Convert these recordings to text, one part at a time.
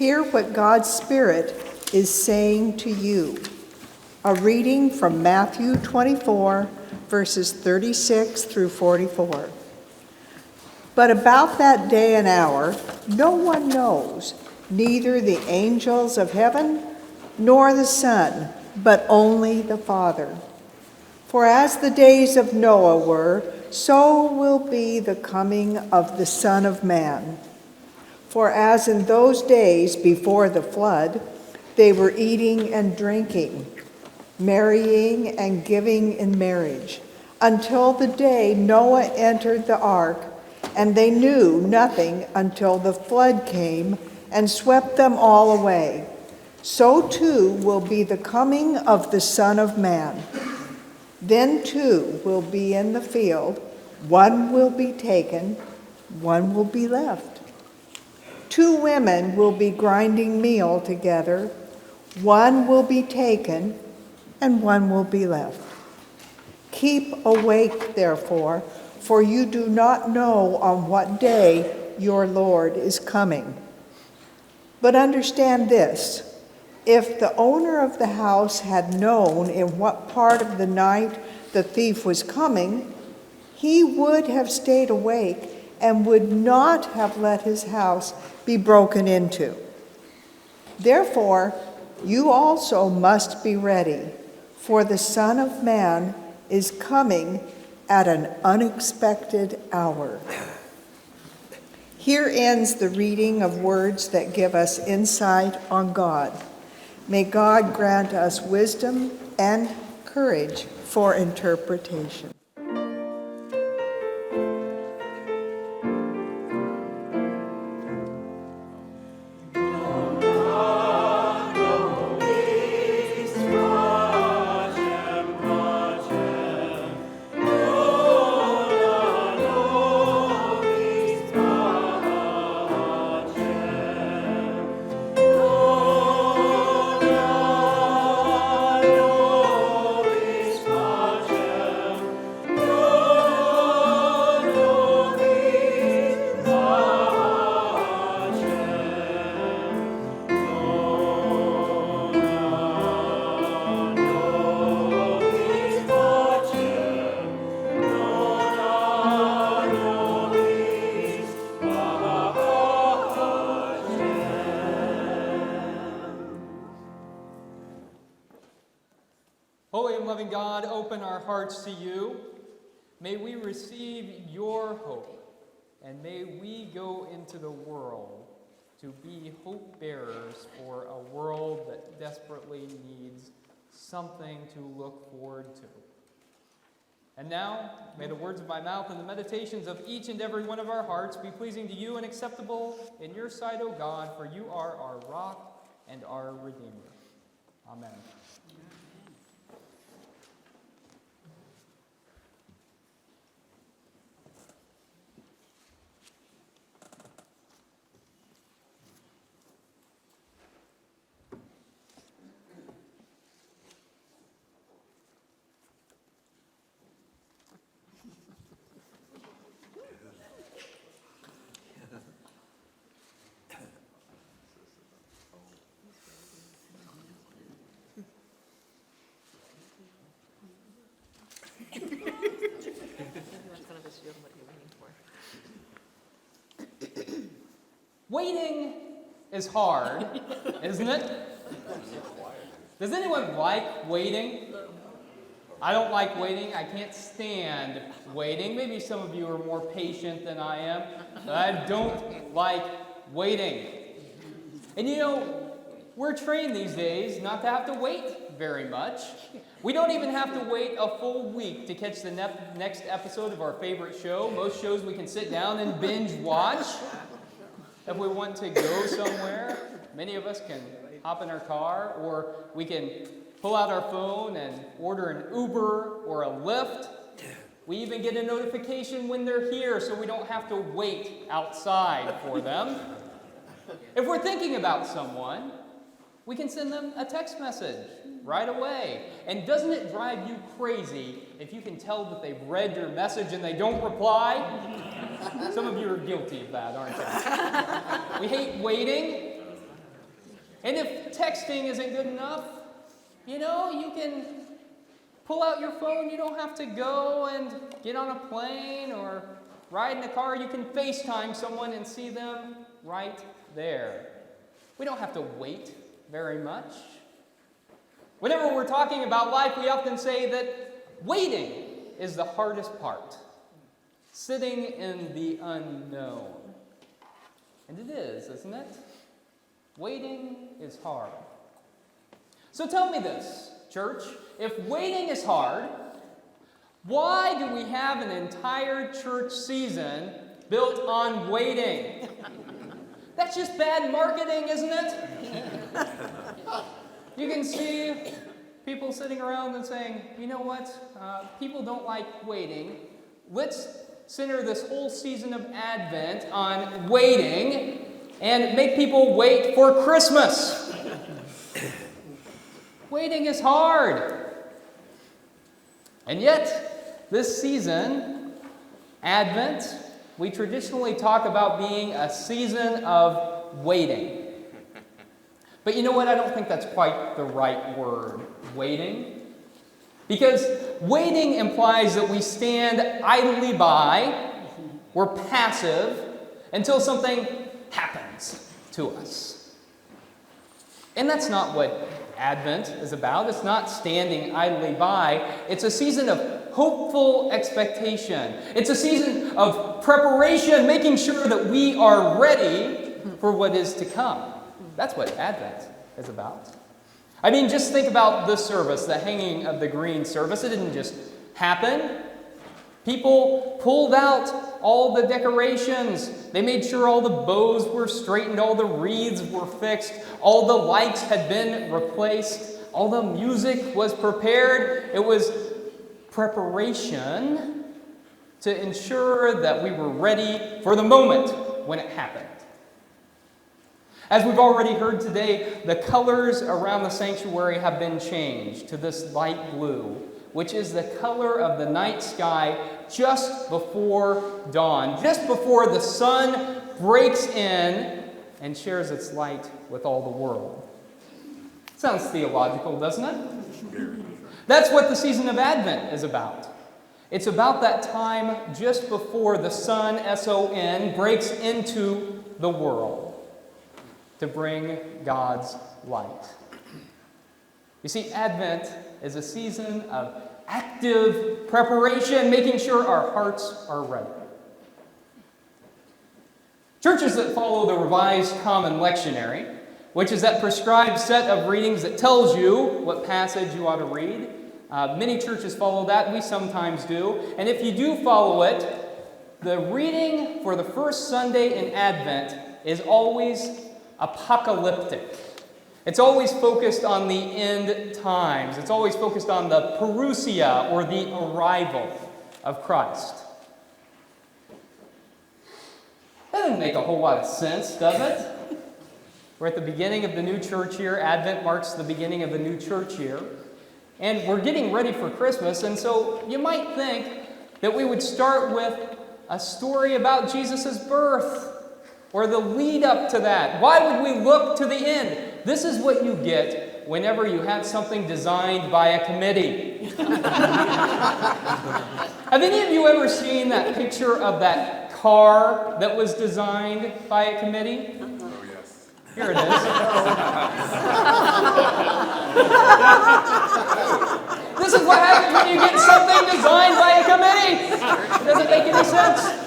Hear what God's Spirit is saying to you. A reading from Matthew 24, verses 36 through 44. But about that day and hour, no one knows, neither the angels of heaven nor the Son, but only the Father. For as the days of Noah were, so will be the coming of the Son of Man. For as in those days before the flood, they were eating and drinking, marrying and giving in marriage, until the day Noah entered the ark, and they knew nothing until the flood came and swept them all away. So too will be the coming of the Son of Man. Then two will be in the field, one will be taken, one will be left. Two women will be grinding meal together, one will be taken, and one will be left. Keep awake, therefore, for you do not know on what day your Lord is coming. But understand this, if the owner of the house had known in what part of the night the thief was coming, he would have stayed awake and would not have let his house be broken into. Therefore, you also must be ready, for the Son of Man is coming at an unexpected hour. Here ends the reading of words that give us insight on God. May God grant us wisdom and courage for interpretation. Holy and loving God, open our hearts to you. May we receive your hope, and may we go into the world to be hope bearers for a world that desperately needs something to look forward to. And now, may the words of my mouth and the meditations of each and every one of our hearts be pleasing to you and acceptable in your sight, O God, for you are our rock and our Redeemer. Amen. Waiting is hard, isn't it? Does anyone like waiting? I don't like waiting. I can't stand waiting. Maybe some of you are more patient than I am, but I don't like waiting. And you know, we're trained these days not to have to wait very much. We don't even have to wait a full week to catch the next episode of our favorite show. Most shows we can sit down and binge watch. If we want to go somewhere, many of us can hop in our car, or we can pull out our phone and order an Uber or a Lyft. We even get a notification when they're here so we don't have to wait outside for them. If we're thinking about someone, we can send them a text message right away. And doesn't it drive you crazy if you can tell that they've read your message and they don't reply? Some of you are guilty of that, aren't you? We hate waiting. And if texting isn't good enough, you can pull out your phone. You don't have to go and get on a plane or ride in a car. You can FaceTime someone and see them right there. We don't have to wait very much. Whenever we're talking about life, we often say that waiting is the hardest part. Sitting in the unknown. And it is, isn't it? Waiting is hard. So tell me this, church. If waiting is hard, why do we have an entire church season built on waiting? That's just bad marketing, isn't it? You can see people sitting around and saying, you know what? People don't like waiting. Let's center this whole season of Advent on waiting and make people wait for Christmas. Waiting is hard. And yet, this season, Advent, we traditionally talk about being a season of waiting. But you know what? I don't think that's quite the right word, waiting. Because waiting implies that we stand idly by, we're passive, until something happens to us. And that's not what Advent is about. It's not standing idly by. It's a season of hopeful expectation. It's a season of preparation, making sure that we are ready for what is to come. That's what Advent is about. I mean, just think about this service, the hanging of the green service. It didn't just happen. People pulled out all the decorations. They made sure all the bows were straightened, all the wreaths were fixed, all the lights had been replaced, all the music was prepared. It was preparation to ensure that we were ready for the moment when it happened. As we've already heard today, the colors around the sanctuary have been changed to this light blue, which is the color of the night sky just before dawn, just before the sun breaks in and shares its light with all the world. Sounds theological, doesn't it? That's what the season of Advent is about. It's about that time just before the sun, S-O-N, breaks into the world to bring God's light. You see, Advent is a season of active preparation, making sure our hearts are ready. Churches that follow the Revised Common Lectionary, which is that prescribed set of readings that tells you what passage you ought to read, many churches follow that. We sometimes do. And if you do follow it, the reading for the first Sunday in Advent is always apocalyptic. It's always focused on the end times. It's always focused on the parousia, or the arrival of Christ. That doesn't make a whole lot of sense, does it? We're at the beginning of the new church year. Advent marks the beginning of the new church year. And we're getting ready for Christmas, and so you might think that we would start with a story about Jesus' birth, or the lead up to that. Why would we look to the end? This is what you get whenever you have something designed by a committee. Have any of you ever seen that picture of that car that was designed by a committee? Oh, yes. Here it is. This is what happens when you get something designed by a committee. It doesn't make any sense.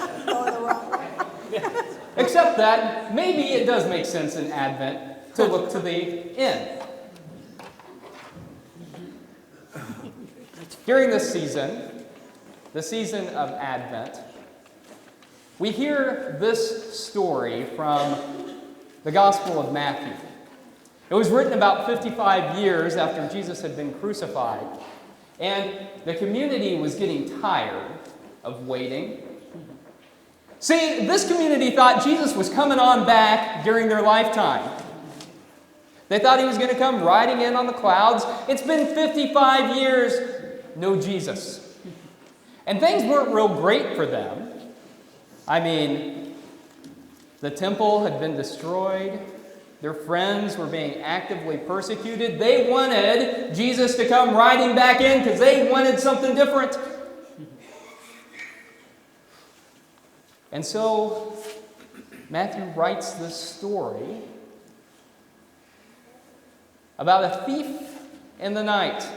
Except that maybe it does make sense in Advent to look to the end. During this season, the season of Advent, we hear this story from the Gospel of Mathew. It was written about 55 years after Jesus had been crucified, and the community was getting tired of waiting. See, this community thought Jesus was coming on back during their lifetime. They thought he was going to come riding in on the clouds. It's been 55 years, no Jesus. And things weren't real great for them. I mean, the temple had been destroyed. Their friends were being actively persecuted. They wanted Jesus to come riding back in because they wanted something different. And so Matthew writes this story about a thief in the night.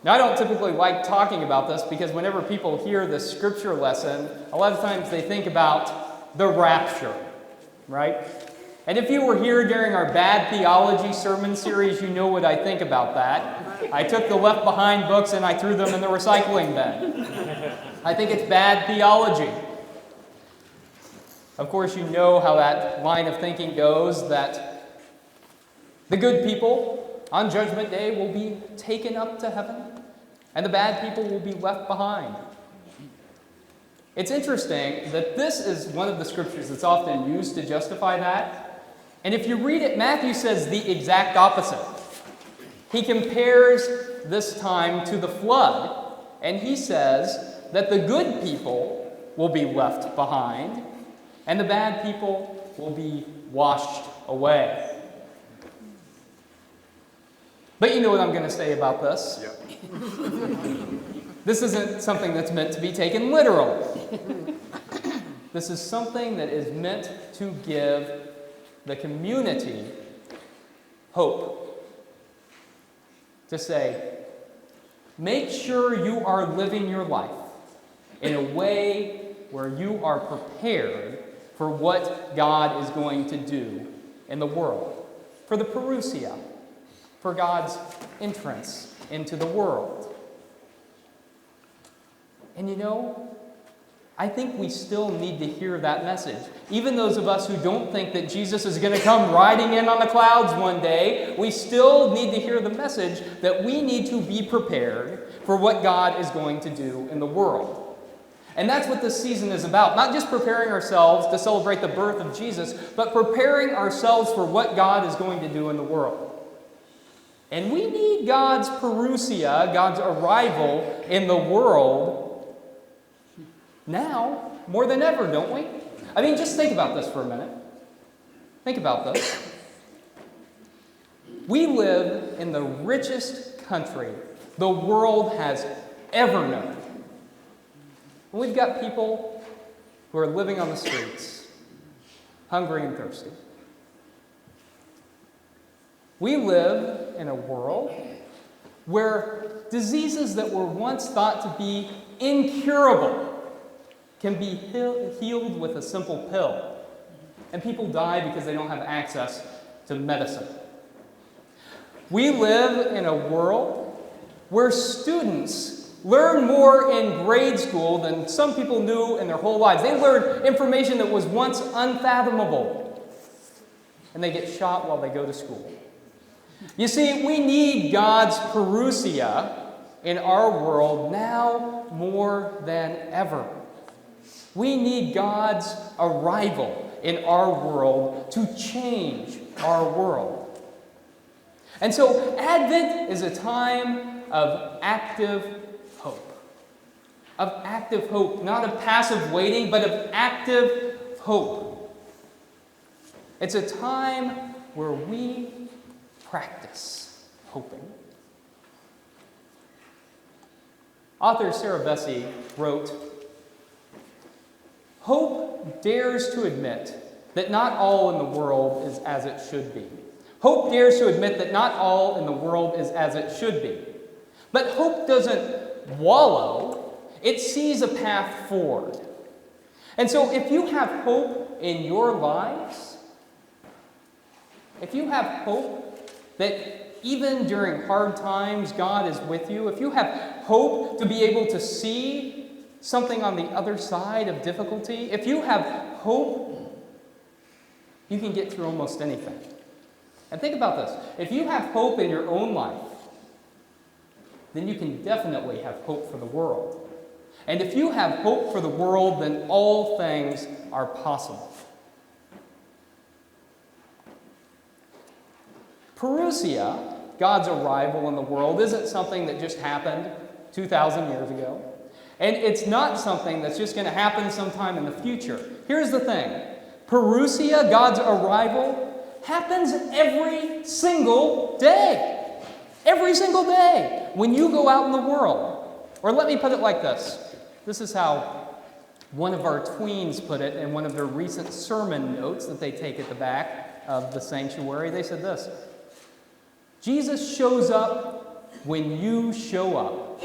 Now, I don't typically like talking about this because whenever people hear this scripture lesson, a lot of times they think about the rapture, right? And if you were here during our bad theology sermon series, you know what I think about that. I took the Left Behind books and I threw them in the recycling bin. I think it's bad theology. Of course, you know how that line of thinking goes, that the good people on Judgment Day will be taken up to heaven, and the bad people will be left behind. It's interesting that this is one of the scriptures that's often used to justify that. And if you read it, Matthew says the exact opposite. He compares this time to the flood, and he says that the good people will be left behind, and the bad people will be washed away. But you know what I'm going to say about this. Yep. This isn't something that's meant to be taken literally. This is something that is meant to give the community hope. To say, make sure you are living your life in a way where you are prepared for what God is going to do in the world, for the parousia, for God's entrance into the world. And you know, I think we still need to hear that message. Even those of us who don't think that Jesus is going to come riding in on the clouds one day, we still need to hear the message that we need to be prepared for what God is going to do in the world. And that's what this season is about. Not just preparing ourselves to celebrate the birth of Jesus, but preparing ourselves for what God is going to do in the world. And we need God's parousia, God's arrival in the world now more than ever, don't we? I mean, just think about this for a minute. Think about this. We live in the richest country the world has ever known. And we've got people who are living on the streets, hungry and thirsty. We live in a world where diseases that were once thought to be incurable can be healed with a simple pill. And people die because they don't have access to medicine. We live in a world where students learn more in grade school than some people knew in their whole lives. They learn information that was once unfathomable. And they get shot while they go to school. You see, we need God's parousia in our world now more than ever. We need God's arrival in our world to change our world. And so Advent is a time of active hope. Of active hope, not of passive waiting, but of active hope. It's a time where we practice hoping. Author Sarah Bessey wrote, "Hope dares to admit that not all in the world is as it should be. Hope dares to admit that not all in the world is as it should be. But hope doesn't wallow, it sees a path forward. And so if you have hope in your lives, if you have hope that even during hard times God is with you, if you have hope to be able to see something on the other side of difficulty, if you have hope, you can get through almost anything. And think about this. If you have hope in your own life, then you can definitely have hope for the world. And if you have hope for the world, then all things are possible. Parousia, God's arrival in the world, isn't something that just happened 2,000 years ago. And it's not something that's just going to happen sometime in the future. Here's the thing. Parousia, God's arrival, happens every single day. Every single day when you go out in the world. Or let me put it like this. This is how one of our tweens put it in one of their recent sermon notes that they take at the back of the sanctuary. They said this: Jesus shows up when you show up.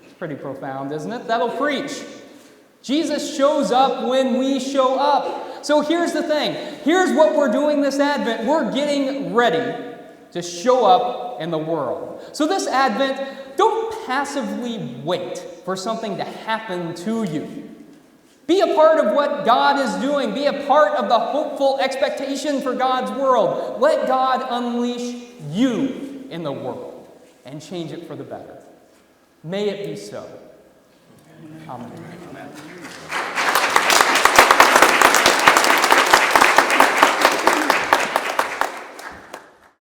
It's pretty profound, isn't it? That'll preach. Jesus shows up when we show up. So here's the thing. Here's what we're doing this Advent. We're getting ready to show up in the world. So this Advent, don't passively wait for something to happen to you. Be a part of what God is doing. Be a part of the hopeful expectation for God's world. Let God unleash you in the world and change it for the better. May it be so. Amen.